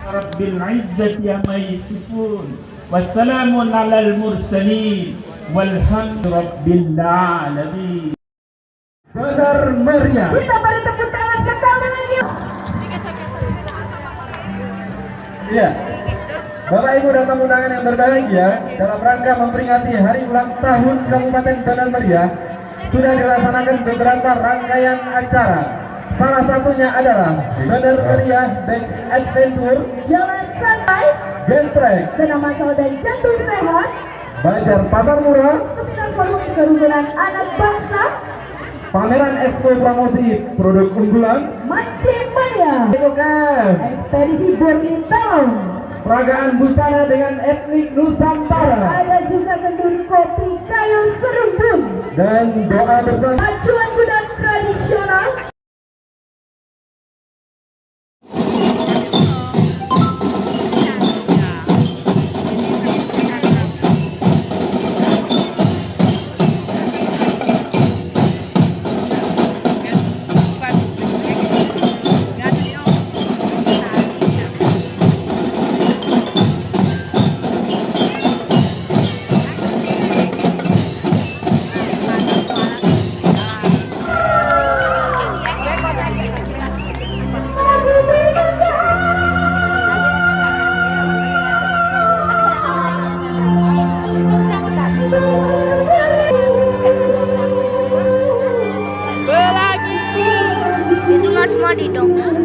Rabbil izzati amma yasifun. Wassalamun alal mursalin. Walhamdu rabbil alamin. Benar meriah. Kita pada tepuk tangan sekali lagi. Iya. Bapak Ibu dan tamu undangan yang berbahagia, dalam rangka memperingati hari ulang tahun Kabupaten Benar Meriah, sudah dilaksanakan beberapa rangkaian acara. Salah satunya adalah Benar Meriah Dance Adventure, Jalan santai, Gestrek, senam masal dan jantung sehat, Bazar Pasar Murah, seminar forum kerukunan anak bangsa, pameran expo promosi produk unggulan, mancing mania, ekspedisi Borneo Town, peragaan busana dengan etnik Nusantara, ada juga kenduri kopi kayu serumpun, dan doa bersama. pacuan kuda tradisional. Itu mas semua didongeng.